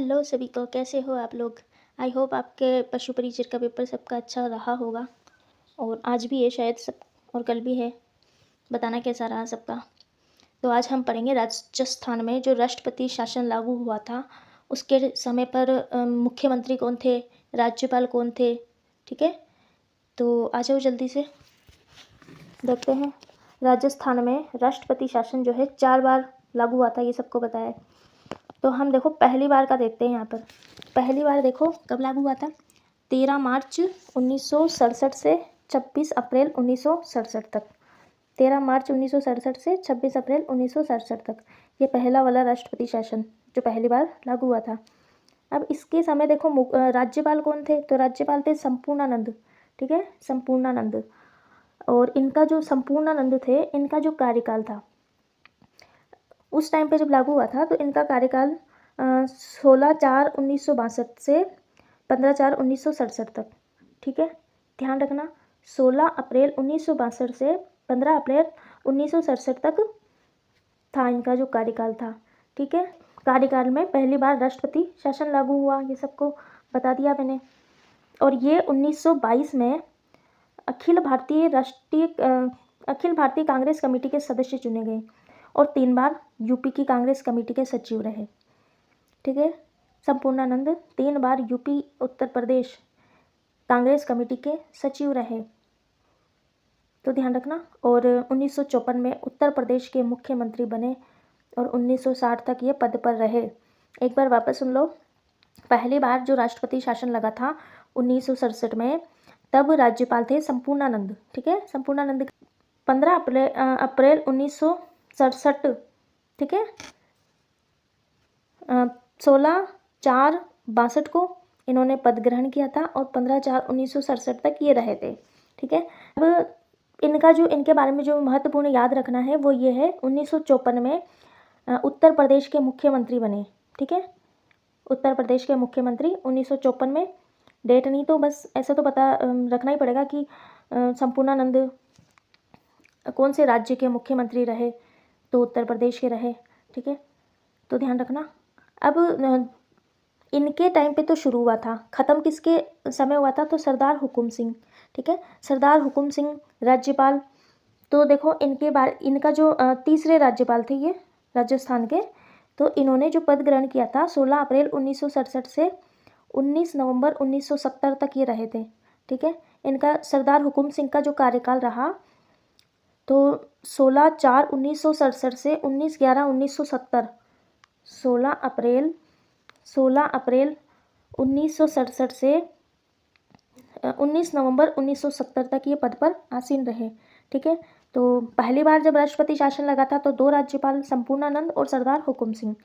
Hello सभी को, कैसे हो आप लोग। आई होप आपके पशु परिचर का पेपर सबका अच्छा रहा होगा। और आज भी है शायद सब, और कल भी है। बताना कैसा रहा सबका। तो आज हम पढ़ेंगे राजस्थान में जो राष्ट्रपति शासन लागू हुआ था उसके समय पर मुख्यमंत्री कौन थे, राज्यपाल कौन थे। ठीक है, तो आ जाओ जल्दी से देखते हैं। राजस्थान में राष्ट्रपति शासन जो है 4 बार लागू हुआ था, ये सबको पता है। तो हम देखो पहली बार का देखते हैं। यहाँ पर पहली बार देखो कब लागू हुआ था, 13 मार्च 1967 से 26 अप्रैल 1967 तक। 13 मार्च 1967 से 26 अप्रैल 1967 तक ये पहला वाला राष्ट्रपति शासन जो पहली बार लागू हुआ था। अब इसके समय देखो राज्यपाल कौन थे, तो राज्यपाल थे संपूर्णानंद। ठीक है, संपूर्णानंद। और इनका जो संपूर्णानंद थे, इनका जो कार्यकाल था उस टाइम पे जब लागू हुआ था तो इनका कार्यकाल 16/4/1962 से 15/4/1967 तक। ठीक है, ध्यान रखना 16 अप्रैल 1962 से 15 अप्रैल 1967 तक था इनका जो कार्यकाल था। ठीक है, कार्यकाल में पहली बार राष्ट्रपति शासन लागू हुआ, ये सबको बता दिया मैंने। और ये 1922 में अखिल भारतीय कांग्रेस कमेटी के सदस्य चुने गए और 3 बार यूपी की कांग्रेस कमेटी के सचिव रहे। ठीक है, संपूर्णानंद 3 बार यूपी उत्तर प्रदेश कांग्रेस कमेटी के सचिव रहे, तो ध्यान रखना। और 1954 में उत्तर प्रदेश के मुख्यमंत्री बने और 1960 तक ये पद पर रहे। एक बार वापस सुन लो, पहली बार जो राष्ट्रपति शासन लगा था 1967 में, तब राज्यपाल थे संपूर्णानंद। ठीक है, संपूर्णानंद 15 अप्रैल 1967। ठीक है, 16/4/62 को इन्होंने पद ग्रहण किया था और 15/4/1967 तक ये रहे थे। ठीक है, अब इनका जो इनके बारे में जो महत्वपूर्ण याद रखना है वो ये है, 1954 में उत्तर प्रदेश के मुख्यमंत्री बने। ठीक है, उत्तर प्रदेश के मुख्यमंत्री 1954 में। डेट नहीं तो बस ऐसा तो पता रखना ही पड़ेगा कि संपूर्णानंद कौन से राज्य के मुख्यमंत्री रहे, तो उत्तर प्रदेश के रहे। ठीक है, तो ध्यान रखना। अब इनके टाइम पे तो शुरू हुआ था, ख़त्म किसके समय हुआ था, तो सरदार हुकुम सिंह। ठीक है, सरदार हुकुम सिंह राज्यपाल। तो देखो इनका जो तीसरे राज्यपाल थे ये राजस्थान के, तो इन्होंने जो पद ग्रहण किया था 16 अप्रैल 1967 से 19 नवंबर 1970 तक ये रहे थे। ठीक है, इनका सरदार हुकुम सिंह का जो कार्यकाल रहा तो 16/4/1967 से 19/11/1970। 16 अप्रैल 1967 से 19 नवंबर 1970 तक ये पद पर आसीन रहे। ठीक है, तो पहली बार जब राष्ट्रपति शासन लगा था तो 2 राज्यपाल संपूर्णानंद और सरदार हुकुम सिंह।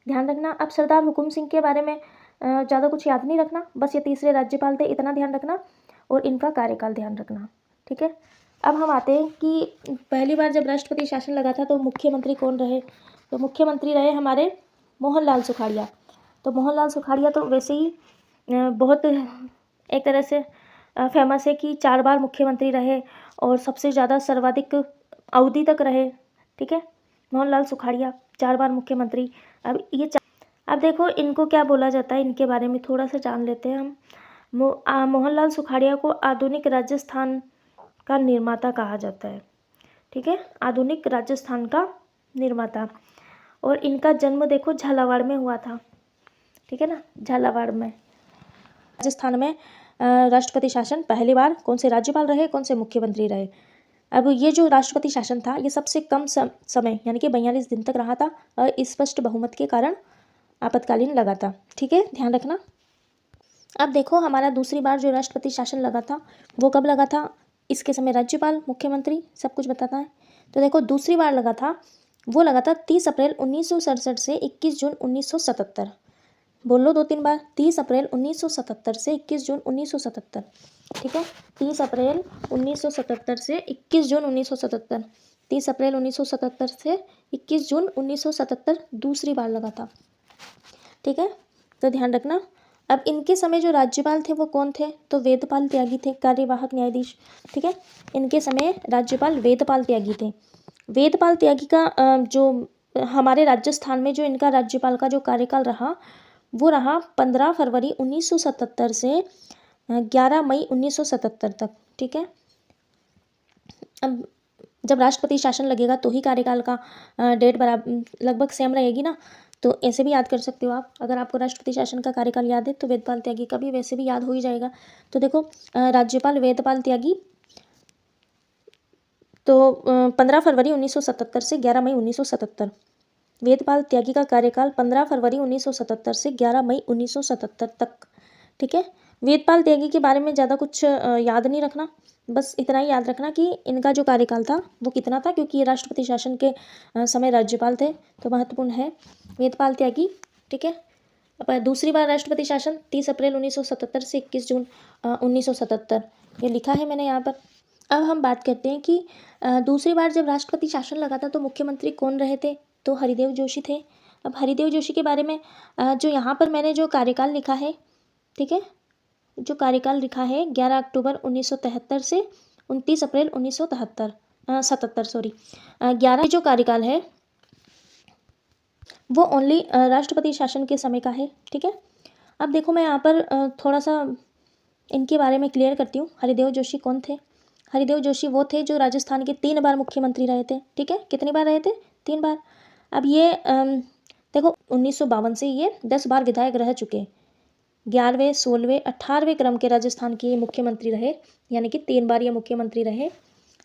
ध्यान रखना। अब सरदार हुकुम सिंह के बारे में ज़्यादा कुछ याद नहीं रखना, बस ये तीसरे राज्यपाल थे, इतना ध्यान रखना और इनका कार्यकाल ध्यान रखना। ठीक है, अब हम आते हैं कि पहली बार जब राष्ट्रपति शासन लगा था तो मुख्यमंत्री कौन रहे, तो मुख्यमंत्री रहे हमारे मोहनलाल सुखाड़िया। तो मोहनलाल सुखाड़िया तो वैसे ही बहुत एक तरह से फेमस है कि 4 बार मुख्यमंत्री रहे और सबसे ज़्यादा सर्वाधिक अवधि तक रहे। ठीक है, मोहनलाल सुखाड़िया 4 बार मुख्यमंत्री। अब देखो इनको क्या बोला जाता है, इनके बारे में थोड़ा सा जान लेते हैं हम। मोहनलाल सुखाड़िया को आधुनिक राजस्थान का निर्माता कहा जाता है। ठीक है, आधुनिक राजस्थान का निर्माता। और इनका जन्म देखो झालावाड़ में हुआ था। ठीक है ना, झालावाड़ में। राजस्थान में राष्ट्रपति शासन पहली बार कौन से राज्यपाल रहे, कौन से मुख्यमंत्री रहे। अब ये जो राष्ट्रपति शासन था ये सबसे कम समय यानी कि 42 दिन तक रहा था, स्पष्ट बहुमत के कारण आपातकालीन लगा था। ठीक है, ध्यान रखना। अब देखो हमारा दूसरी बार जो राष्ट्रपति शासन लगा था वो कब लगा था, इसके समय राज्यपाल मुख्यमंत्री सब कुछ बताता है। तो देखो दूसरी बार लगा था, वो लगा था 30 अप्रैल 1967 से 21 जून 1977। बोलो 2-3 बार, 30 अप्रैल 1977 से 21 जून 1977। ठीक है, 30 अप्रैल 1977 से 21 जून 1977। 30 अप्रैल 1977 से 21 जून 1977 दूसरी बार लगा था। ठीक है, तो ध्यान रखना। अब इनके समय जो राज्यपाल थे वो कौन थे, तो वेदपाल त्यागी थे, कार्यवाहक न्यायाधीश। ठीक है, इनके समय राज्यपाल वेदपाल त्यागी थे। वेदपाल त्यागी का जो हमारे राजस्थान में जो इनका राज्यपाल का जो कार्यकाल रहा वो रहा 15 फरवरी 1977 से 11 मई 1977 तक। ठीक है, अब जब राष्ट्रपति शासन लगेगा तो ही कार्यकाल का डेट बराबर लगभग सेम रहेगी ना, तो ऐसे भी याद कर सकते हो आप। अगर आपको राष्ट्रपति शासन का कार्यकाल याद है तो वेदपाल त्यागी का भी वैसे भी याद हो ही जाएगा। तो देखो राज्यपाल वेदपाल त्यागी तो 15 फरवरी 1977 से 11 मई 1977। वेदपाल त्यागी का कार्यकाल 15 फरवरी 1977 से 11 मई 1977 तक। ठीक है, वेदपाल त्यागी के बारे में ज़्यादा कुछ याद नहीं रखना, बस इतना ही याद रखना कि इनका जो कार्यकाल था वो कितना था, क्योंकि ये राष्ट्रपति शासन के समय राज्यपाल थे, तो महत्वपूर्ण है वेदपाल त्यागी। ठीक है, अब दूसरी बार राष्ट्रपति शासन 30 अप्रैल 1977 से 21 जून 1977, ये लिखा है मैंने यहाँ पर। अब हम बात करते हैं कि दूसरी बार जब राष्ट्रपति शासन लगा था तो मुख्यमंत्री कौन रहे थे, तो हरिदेव जोशी थे। अब हरिदेव जोशी के बारे में जो यहाँ पर मैंने जो कार्यकाल लिखा है, ठीक है, जो कार्यकाल लिखा है 11 अक्टूबर 1973 से 29 अप्रैल 1977 सॉरी 11 जो कार्यकाल है वो ओनली राष्ट्रपति शासन के समय का है। ठीक है, अब देखो मैं यहाँ पर थोड़ा सा इनके बारे में क्लियर करती हूँ। हरिदेव जोशी कौन थे? हरिदेव जोशी वो थे जो राजस्थान के 3 बार मुख्यमंत्री रहे थे। ठीक है, कितनी बार रहे थे? 3 बार। अब ये देखो 1952 से ये 10 बार विधायक रह चुके। 11वें 16वें 18वें क्रम के राजस्थान के मुख्यमंत्री रहे, यानी कि 3 बार ये मुख्यमंत्री रहे।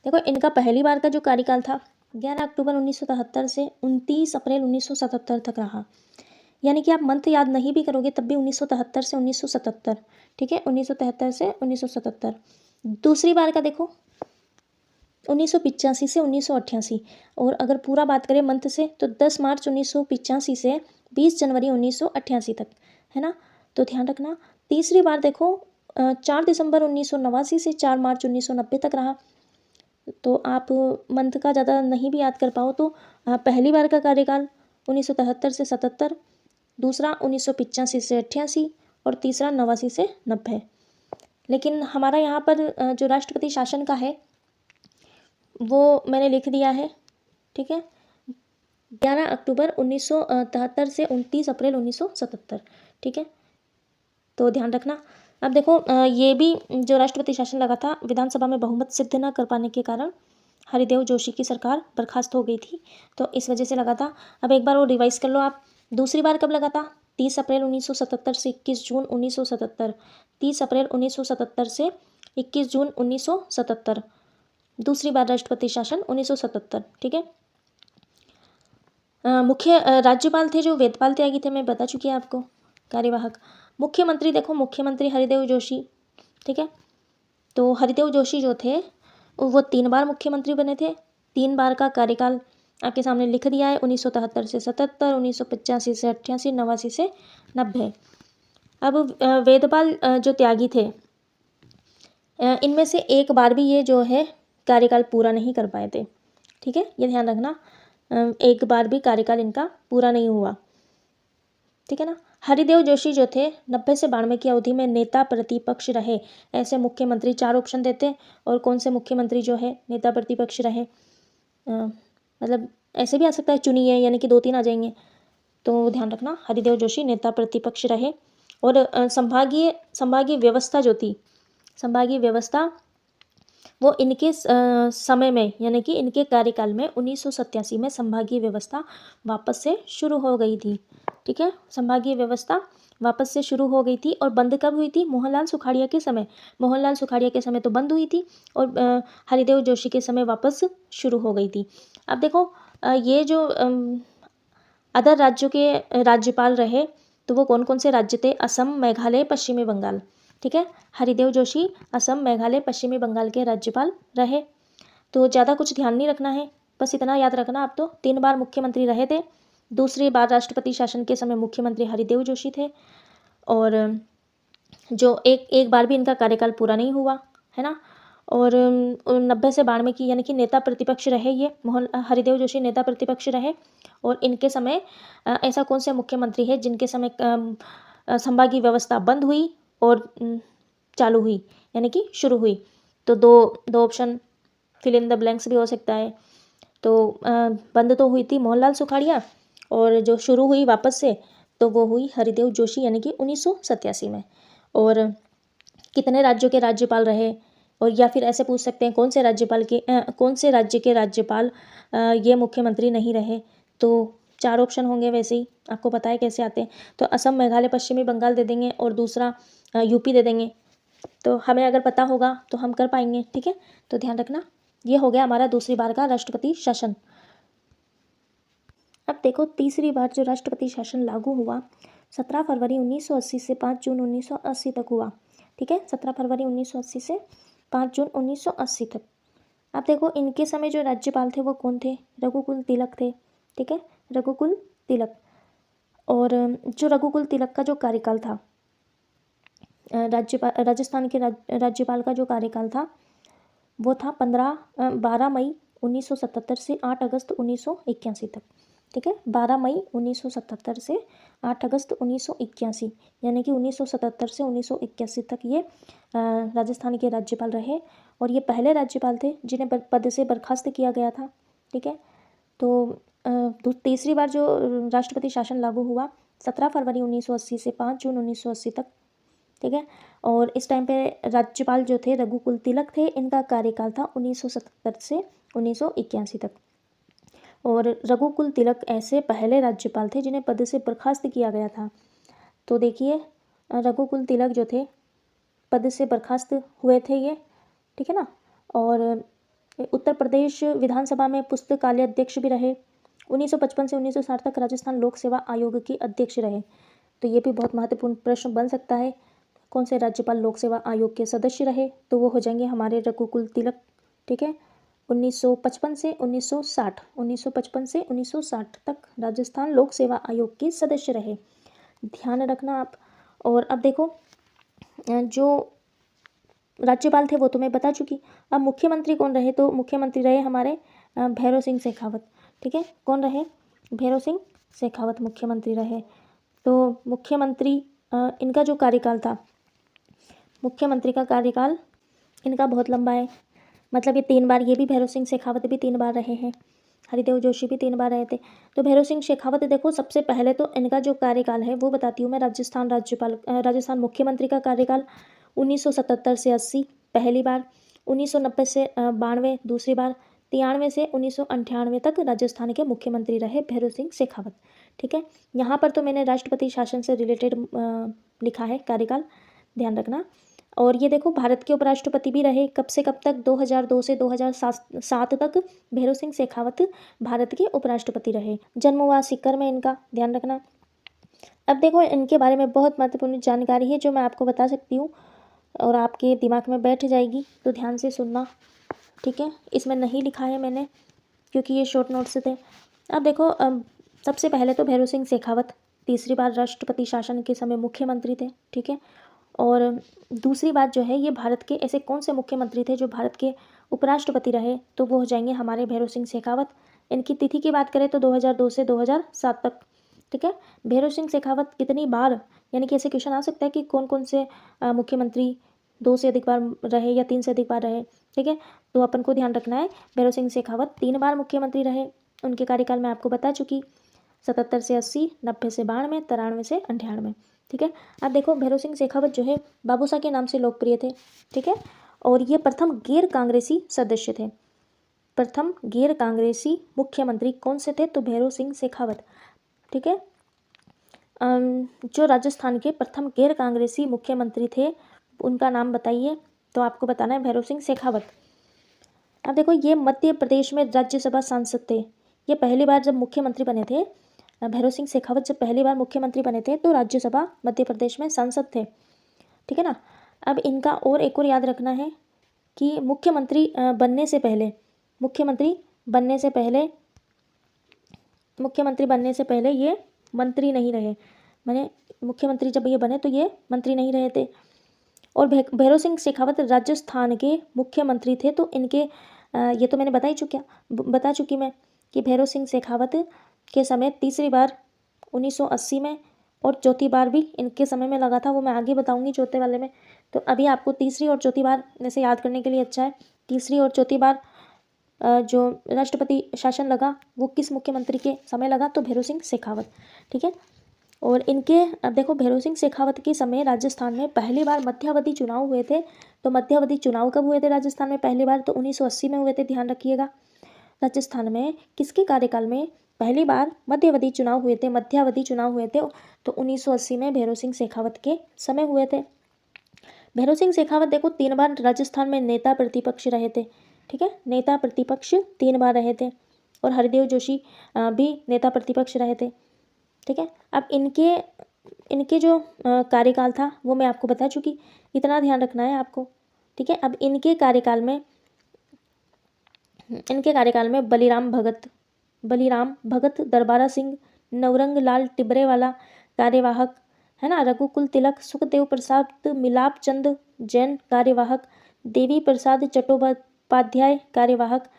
देखो इनका पहली बार का जो कार्यकाल था 11 अक्टूबर 1973 से 29 अप्रैल 1977 तक रहा, यानी कि आप मंथ याद नहीं भी करोगे तब भी 1973 से 1977। ठीक है, 1973 से 1977। दूसरी बार का देखो 1985 से 1988, और अगर पूरा बात करें मंथ से तो 10 मार्च 1985 से 20 जनवरी 1988 तक, है ना, तो ध्यान रखना। तीसरी बार देखो 4 दिसंबर 1989 से 4 मार्च 1990 तक रहा, तो आप मंथ का ज़्यादा नहीं भी याद कर पाओ तो पहली बार का कार्यकाल 1973 से 77, दूसरा 1985 से 88 और तीसरा 89 से 90। लेकिन हमारा यहाँ पर जो राष्ट्रपति शासन का है वो मैंने लिख दिया है। ठीक है, 11 अक्टूबर 1973 से 29 अप्रैल 1977। ठीक है, तो ध्यान रखना। अब देखो ये भी जो राष्ट्रपति शासन लगा था विधानसभा में बहुमत सिद्ध न कर पाने के कारण हरिदेव जोशी की सरकार बर्खास्त हो गई थी, तो इस वजह से लगा था। अब एक बार वो रिवाइज कर लो आप। दूसरी बार कब लगा था? 30 अप्रैल 1977 से 21 जून 1977। 30 अप्रैल 1977 से 21 जून 1977 दूसरी बार राष्ट्रपति शासन 1977। ठीक है, मुख्य राज्यपाल थे जो वेदपाल त्यागी थे, मैं बता चुकी है आपको। कार्यवाहक मुख्यमंत्री देखो, मुख्यमंत्री हरिदेव जोशी। ठीक है, तो हरिदेव जोशी जो थे वो 3 बार मुख्यमंत्री बने थे। 3 बार का कार्यकाल आपके सामने लिख दिया है, 1973 से 77, 1985 से 88, 89 से 90। अब वेदपाल जो त्यागी थे इनमें से एक बार भी ये जो है कार्यकाल पूरा नहीं कर पाए थे। ठीक है, ये ध्यान रखना, एक बार भी कार्यकाल इनका पूरा नहीं हुआ। ठीक है ना। हरिदेव जोशी जो थे 90 से 92 की अवधि में नेता प्रतिपक्ष रहे। ऐसे मुख्यमंत्री 4 ऑप्शन देते, और कौन से मुख्यमंत्री जो है नेता प्रतिपक्ष रहे, मतलब ऐसे भी आ सकता है चुनिए, यानी कि 2-3 आ जाएंगे, तो ध्यान रखना हरिदेव जोशी नेता प्रतिपक्ष रहे। और संभागीय व्यवस्था जो थी, संभागीय व्यवस्था वो इनके समय में, यानी कि इनके कार्यकाल में 1987 में संभागीय व्यवस्था वापस से शुरू हो गई थी। ठीक है, संभागीय व्यवस्था वापस से शुरू हो गई थी। और बंद कब हुई थी? मोहनलाल सुखाड़िया के समय। मोहनलाल सुखाड़िया के समय तो बंद हुई थी, और हरिदेव जोशी के समय वापस शुरू हो गई थी। अब देखो ये जो अदर राज्यों के राज्यपाल रहे तो वो कौन कौन से राज्य थे? असम, मेघालय, पश्चिमी बंगाल। ठीक है, हरिदेव जोशी असम, मेघालय, पश्चिमी बंगाल के राज्यपाल रहे। तो ज़्यादा कुछ ध्यान नहीं रखना है, बस इतना याद रखना आप तो 3 बार मुख्यमंत्री रहे थे। दूसरी बार राष्ट्रपति शासन के समय मुख्यमंत्री हरिदेव जोशी थे, और जो एक बार भी इनका कार्यकाल पूरा नहीं हुआ, है ना। और 90 से 92 की, यानी कि नेता प्रतिपक्ष रहे ये हरिदेव जोशी नेता प्रतिपक्ष रहे। और इनके समय ऐसा कौन सा मुख्यमंत्री है जिनके समय संभागीय व्यवस्था बंद हुई और चालू हुई, यानी कि शुरू हुई? तो दो option fill in the blanks भी हो सकता है। तो बंद तो हुई थी मोहनलाल सुखाड़िया, और जो शुरू हुई वापस से तो वो हुई हरिदेव जोशी यानी कि 1987 में। और कितने राज्यों के राज्यपाल रहे, और या फिर ऐसे पूछ सकते हैं कौन से राज्य के राज्यपाल ये मुख्यमंत्री नहीं रहे। तो 4 ऑप्शन होंगे, वैसे ही आपको पता है कैसे आते हैं। तो असम, मेघालय, पश्चिमी बंगाल दे देंगे और दूसरा यूपी दे देंगे। तो हमें अगर पता होगा तो हम कर पाएंगे, ठीक है। तो ध्यान रखना, ये हो गया हमारा दूसरी बार का राष्ट्रपति शासन। अब देखो तीसरी बार जो राष्ट्रपति शासन लागू हुआ 17 फरवरी 1980 से 5 जून 1980 तक हुआ, ठीक है। 17 फरवरी 1980 से 5 जून 1980 तक। अब देखो इनके समय जो राज्यपाल थे वो कौन थे? रघुकुल तिलक थे, ठीक है, रघुकुल तिलक। और जो रघुकुल तिलक का जो कार्यकाल था, राजस्थान के राज्यपाल का जो कार्यकाल था वो था 12 मई 1977 से 8 अगस्त 1981 तक, ठीक है। 12 मई 1977 से 8 अगस्त 1981, यानी कि 1977 से 1981 तक ये राजस्थान के राज्यपाल रहे। और ये पहले राज्यपाल थे जिन्हें पद से बर्खास्त किया गया था, ठीक है। तो तीसरी बार जो राष्ट्रपति शासन लागू हुआ 17 फरवरी 1980 से 5 जून 1980 तक, ठीक है। और इस टाइम पे राज्यपाल जो थे रघुकुल तिलक थे, इनका कार्यकाल था 1977 से 1981 तक। और रघुकुल तिलक ऐसे पहले राज्यपाल थे जिन्हें पद से बर्खास्त किया गया था। तो देखिए रघुकुल तिलक जो थे पद से बर्खास्त हुए थे ये, ठीक है ना। और उत्तर प्रदेश विधानसभा में पुस्तकालय अध्यक्ष भी रहे। 1955 से 1960 तक राजस्थान लोक सेवा आयोग के अध्यक्ष रहे। तो ये भी बहुत महत्वपूर्ण प्रश्न बन सकता है, कौन से राज्यपाल लोक सेवा आयोग के सदस्य रहे? तो वो हो जाएंगे हमारे रघुकुल तिलक, ठीक है। 1955 से 1960, 1955 से 1960 तक राजस्थान लोक सेवा आयोग के सदस्य रहे, ध्यान रखना आप। और अब देखो जो राज्यपाल थे वो तो मैं बता चुकी। अब मुख्यमंत्री कौन रहे? तो मुख्यमंत्री रहे हमारे भैरव सिंह शेखावत, ठीक है। कौन रहे? भैरव सिंह शेखावत मुख्यमंत्री रहे। तो मुख्यमंत्री इनका जो कार्यकाल था, मुख्यमंत्री का कार्यकाल इनका बहुत लंबा है, मतलब ये 3 बार, ये भी भैरव सिंह शेखावत भी 3 बार रहे हैं, हरिदेव जोशी भी 3 बार रहे थे। तो भैरव सिंह शेखावत देखो सबसे पहले तो इनका जो कार्यकाल है वो बताती हूँ मैं। राजस्थान मुख्यमंत्री का कार्यकाल 1977 से 80 पहली बार, 1990 से 92 दूसरी बार, 93 से 1998 तक राजस्थान के मुख्यमंत्री रहे भैरव सिंह शेखावत, ठीक है। यहाँ पर तो मैंने राष्ट्रपति शासन से रिलेटेड लिखा है कार्यकाल, ध्यान रखना। और ये देखो भारत के उपराष्ट्रपति भी रहे, कब से कब तक? 2002 से 2007 तक भैरव सिंह शेखावत भारत के उपराष्ट्रपति रहे। जन्म हुआ सीकर में इनका, ध्यान रखना। अब देखो इनके बारे में बहुत महत्वपूर्ण जानकारी है जो मैं आपको बता सकती हूँ और आपके दिमाग में बैठ जाएगी, तो ध्यान से सुनना, ठीक है। इसमें नहीं लिखा है मैंने क्योंकि ये शॉर्ट नोट्स थे। अब देखो सबसे पहले तो भैरव सिंह शेखावत तीसरी बार राष्ट्रपति शासन के समय मुख्यमंत्री थे, ठीक है। और दूसरी बात जो है, ये भारत के ऐसे कौन से मुख्यमंत्री थे जो भारत के उपराष्ट्रपति रहे? तो वो हो जाएंगे हमारे भैरव सिंह शेखावत। इनकी तिथि की बात करें तो 2002 से 2007 तक, ठीक है। भैरव सिंह शेखावत कितनी बार, यानी कि ऐसे क्वेश्चन आ सकता है कि कौन कौन से मुख्यमंत्री 2 से अधिक बार रहे या 3 से अधिक बार रहे, ठीक है। तो अपन को ध्यान रखना है भैरव सिंह शेखावत 3 बार मुख्यमंत्री रहे। उनके कार्यकाल मैं आपको बता चुकी, 77 से 80, 90 से 92, 93 से 98, ठीक है। अब देखो भैरव सिंह शेखावत जो है बाबूसा के नाम से लोकप्रिय थे, ठीक है। और ये प्रथम गैर कांग्रेसी सदस्य थे। प्रथम गैर कांग्रेसी मुख्यमंत्री कौन से थे? तो भैरव सिंह शेखावत, ठीक है। जो राजस्थान के प्रथम गैर कांग्रेसी मुख्यमंत्री थे उनका नाम बताइए, तो आपको बताना है भैरव सिंह शेखावत। अब देखो ये मध्य प्रदेश में राज्यसभा सांसद थे। ये पहली बार जब मुख्यमंत्री बने थे, भैरव सिंह शेखावत जब पहली बार मुख्यमंत्री बने थे तो राज्यसभा मध्य प्रदेश में सांसद थे, ठीक है ना। अब इनका और एक और याद रखना है कि मुख्यमंत्री बनने से पहले ये मंत्री नहीं रहे, माने मुख्यमंत्री जब ये बने तो ये मंत्री नहीं रहे थे। और भैरव सिंह शेखावत राजस्थान के मुख्यमंत्री थे। तो इनके ये तो मैंने बता चुकी मैं कि भैरव सिंह शेखावत के समय तीसरी बार 1980 में और चौथी बार भी इनके समय में लगा था, वो मैं आगे बताऊंगी चौथे वाले में। तो अभी आपको तीसरी और चौथी बार जैसे याद करने के लिए अच्छा है, तीसरी और चौथी बार जो राष्ट्रपति शासन लगा वो किस मुख्यमंत्री के समय लगा? तो भैरव सिंह शेखावत, ठीक है। और इनके अब देखो भैरव सिंह शेखावत के समय राजस्थान में पहली बार मध्यावधि चुनाव हुए थे। तो मध्यावधि चुनाव कब हुए थे राजस्थान में पहली बार? तो 1980 में हुए थे, ध्यान रखिएगा। राजस्थान में किसके कार्यकाल में पहली बार मध्यावधि चुनाव हुए थे? मध्यावधि चुनाव हुए थे तो 1980 में भैरव सिंह शेखावत के समय हुए थे। भैरव सिंह शेखावत देखो 3 बार राजस्थान में नेता प्रतिपक्ष रहे थे, ठीक है, नेता प्रतिपक्ष 3 बार रहे थे। और हरिदेव जोशी भी नेता प्रतिपक्ष रहे थे, ठीक है। अब इनके जो कार्यकाल था वो मैं आपको बता चुकी, इतना ध्यान रखना है आपको, ठीक है। अब इनके कार्यकाल में बलिराम भगत, दरबारा सिंह, नवरंग लाल टिबरेवाला कार्यवाहक, है ना, रघुकुल तिलक, सुखदेव प्रसाद, मिलाप चंद जैन कार्यवाहक, देवी प्रसाद चट्टोपाध्याय कार्यवाहक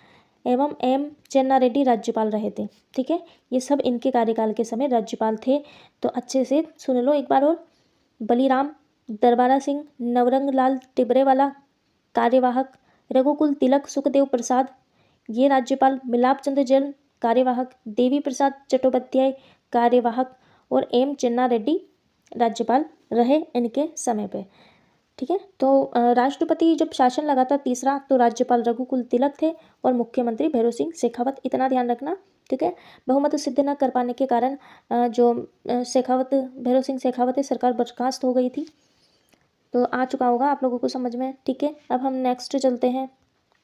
एवं एम चेन्ना रेड्डी राज्यपाल रहे थे, ठीक है। ये सब इनके कार्यकाल के समय राज्यपाल थे। तो अच्छे से सुन लो एक बार और, बलिराम, दरबारा सिंह, नवरंग लाल टिबरेवाला कार्यवाहक, रघुकुल तिलक, सुखदेव प्रसाद ये राज्यपाल, मिलाप चंद जैन कार्यवाहक, देवी प्रसाद चट्टोपाध्याय कार्यवाहक और एम चेन्ना रेड्डी राज्यपाल रहे इनके समय पे, ठीक है। तो राष्ट्रपति जब शासन लगा था तीसरा, तो राज्यपाल रघुकुल तिलक थे और मुख्यमंत्री भैरव सिंह शेखावत, इतना ध्यान रखना, ठीक है। बहुमत सिद्ध न कर पाने के कारण जो भैरव सिंह शेखावत है, सरकार बर्खास्त हो गई थी। तो आ चुका होगा आप लोगों को समझ में, ठीक है। अब हम नेक्स्ट चलते हैं।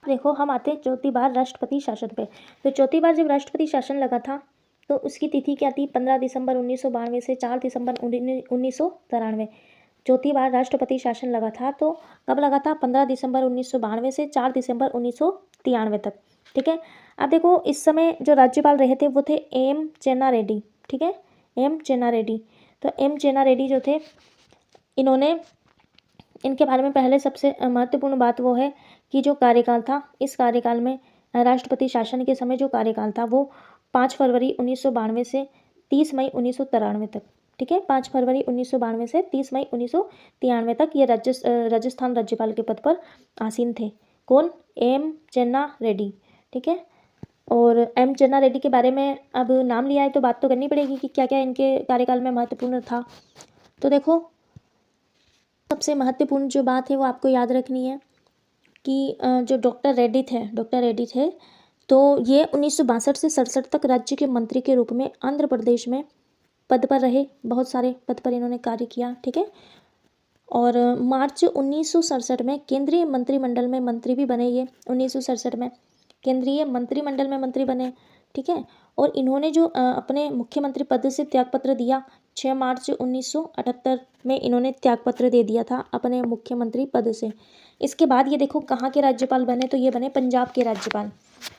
देखो हम आते हैं चौथी बार राष्ट्रपति शासन पे। तो चौथी बार जब राष्ट्रपति शासन लगा था तो उसकी तिथि क्या थी? 15 दिसंबर 1992 से 4 दिसंबर 1993। चौथी बार राष्ट्रपति शासन लगा था तो कब लगा था? 15 दिसंबर 1992 से 4 दिसंबर 1993 तक, ठीक है। अब देखो इस समय जो राज्यपाल रहे थे वो थे एम चेन्ना रेड्डी, ठीक है, एम चेन्ना रेड्डी। तो एम चेन्ना रेड्डी जो थे, इनके बारे में पहले सबसे महत्वपूर्ण बात वो है कि जो कार्यकाल था, इस कार्यकाल में राष्ट्रपति शासन के समय जो कार्यकाल था वो 5 फरवरी 1992 से 30 मई 1993 तक, ठीक है। 5 फरवरी 1992 से 30 मई 1993 तक ये राजस्थान राज्यपाल के पद पर आसीन थे। कौन? एम चेन्ना रेड्डी, ठीक है। और एम चेन्ना रेड्डी के बारे में अब नाम लिया है तो बात तो करनी पड़ेगी कि क्या क्या इनके कार्यकाल में महत्वपूर्ण था। तो देखो सबसे महत्वपूर्ण जो बात है वो आपको याद रखनी है कि जो डॉक्टर रेड्डी थे तो ये 1962 से 67 तक राज्य के मंत्री के रूप में आंध्र प्रदेश में पद पर रहे, बहुत सारे पद पर इन्होंने कार्य किया, ठीक है। और मार्च 1967 में केंद्रीय मंत्रिमंडल में मंत्री भी बने ये, 1967 में केंद्रीय मंत्रिमंडल में मंत्री बने, ठीक है। और इन्होंने जो अपने मुख्यमंत्री पद से त्यागपत्र दिया, 6 मार्च 1978 में इन्होंने त्यागपत्र दे दिया था अपने मुख्यमंत्री पद से। इसके बाद ये देखो कहाँ के राज्यपाल बने? तो ये बने पंजाब के राज्यपाल,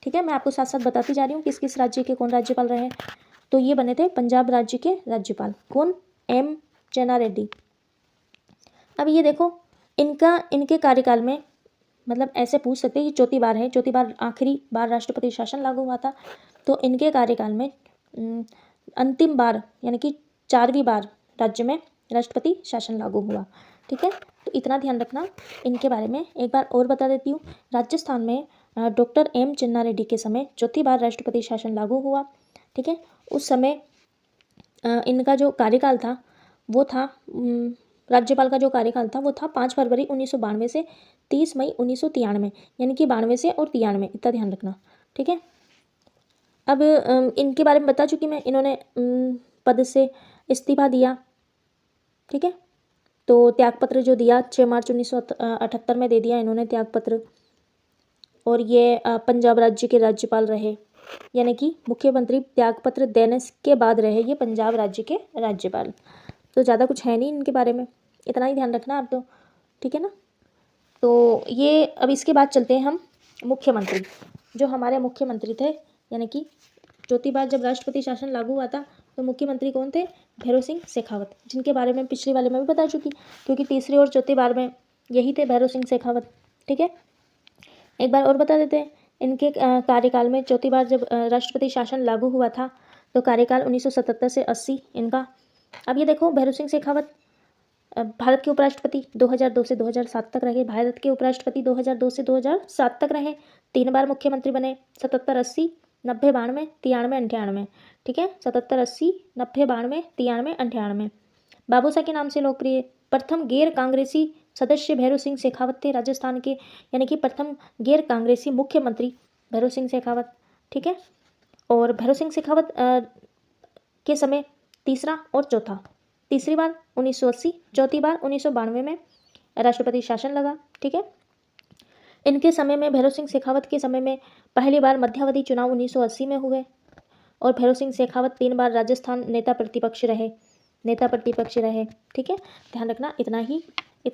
ठीक है। मैं आपको साथ साथ बताती जा रही हूँ किस किस राज्य के कौन राज्यपाल रहे। तो ये बने थे पंजाब राज्य के राज्यपाल, कौन? एम चेन्ना रेड्डी। अब ये देखो इनके कार्यकाल में, मतलब ऐसे पूछ सकते हैं कि चौथी बार आखिरी बार राष्ट्रपति शासन लागू हुआ था, तो इनके कार्यकाल में अंतिम बार यानी कि 4वीं बार राज्य में राष्ट्रपति शासन लागू हुआ, ठीक है। तो इतना ध्यान रखना इनके बारे में। एक बार और बता देती हूँ, राजस्थान में डॉक्टर एम चेन्ना रेड्डी के समय चौथी बार राष्ट्रपति शासन लागू हुआ, ठीक है। उस समय इनका जो कार्यकाल था वो था, राज्यपाल का जो कार्यकाल था वो था 5 फरवरी 1992 से 30 मई 1993, यानी कि 92 से और 93, इतना ध्यान रखना, ठीक है। अब इनके बारे में बता चुकी मैं, इन्होंने पद से इस्तीफा दिया, ठीक है। तो त्यागपत्र जो दिया 6 मार्च 1978 में दे दिया इन्होंने त्यागपत्र। और ये पंजाब राज्य के राज्यपाल रहे, यानी कि मुख्यमंत्री त्यागपत्र देने के बाद रहे ये पंजाब राज्य के राज्यपाल। तो ज़्यादा कुछ है नहीं इनके बारे में, इतना ही ध्यान रखना आप तो, ठीक है ना। तो ये अब इसके बाद चलते हैं हम मुख्यमंत्री। जो हमारे मुख्यमंत्री थे, यानी कि चौथी बार जब राष्ट्रपति शासन लागू हुआ था तो मुख्यमंत्री कौन थे? भैरव सिंह शेखावत, जिनके बारे में पिछले वाले में भी बता चुकी, क्योंकि तीसरी और चौथी बार में यही थे भैरव सिंह शेखावत, ठीक है। एक बार और बता देते हैं इनके कार्यकाल में, चौथी बार जब राष्ट्रपति शासन लागू हुआ था तो कार्यकाल 1977 से 80 इनका। अब ये देखो भैरव सिंह शेखावत भारत के उपराष्ट्रपति 2002 से 2007 तक रहे, भारत के उपराष्ट्रपति 2002 से 2007 तक रहे, 3 बार मुख्यमंत्री बने, 77, 80 90 92 93 98, ठीक है, 77 80 90 92 93 98। बाबूसा के नाम से लोकप्रिय प्रथम गैर कांग्रेसी सदस्य भैरव सिंह शेखावत थे, राजस्थान के, यानी कि प्रथम गैर कांग्रेसी मुख्यमंत्री भैरव सिंह शेखावत, ठीक है। और भैरव सिंह शेखावत के समय तीसरा और चौथा, तीसरी बार 1980, चौथी बार 1992 में राष्ट्रपति शासन लगा, ठीक है। इनके समय में, भैरव सिंह शेखावत के समय में पहली बार मध्यावधि चुनाव 1980 में हुए और भैरव सिंह शेखावत 3 बार राजस्थान नेता प्रतिपक्ष रहे, ठीक है। ध्यान रखना, इतना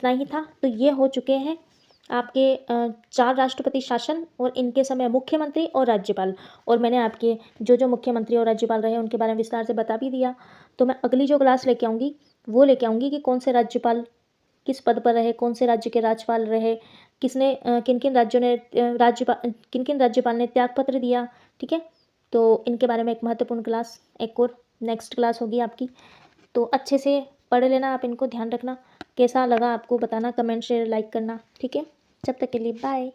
ही था। तो ये हो चुके हैं आपके 4 राष्ट्रपति शासन और इनके समय मुख्यमंत्री और राज्यपाल। और मैंने आपके जो मुख्यमंत्री और राज्यपाल रहे उनके बारे में विस्तार से बता भी दिया। तो मैं अगली जो क्लास लेके आऊँगी वो लेके आऊँगी कि कौन से राज्यपाल किस पद पर रहे, कौन से राज्य के राज्यपाल रहे, किसने किन किन राज्यपाल ने त्यागपत्र दिया, ठीक है। तो इनके बारे में एक महत्वपूर्ण क्लास, एक और नेक्स्ट क्लास होगी आपकी। तो अच्छे से पढ़ लेना आप इनको, ध्यान रखना। कैसा लगा आपको बताना, कमेंट शेयर लाइक करना, ठीक है। जब तक के लिए बाय।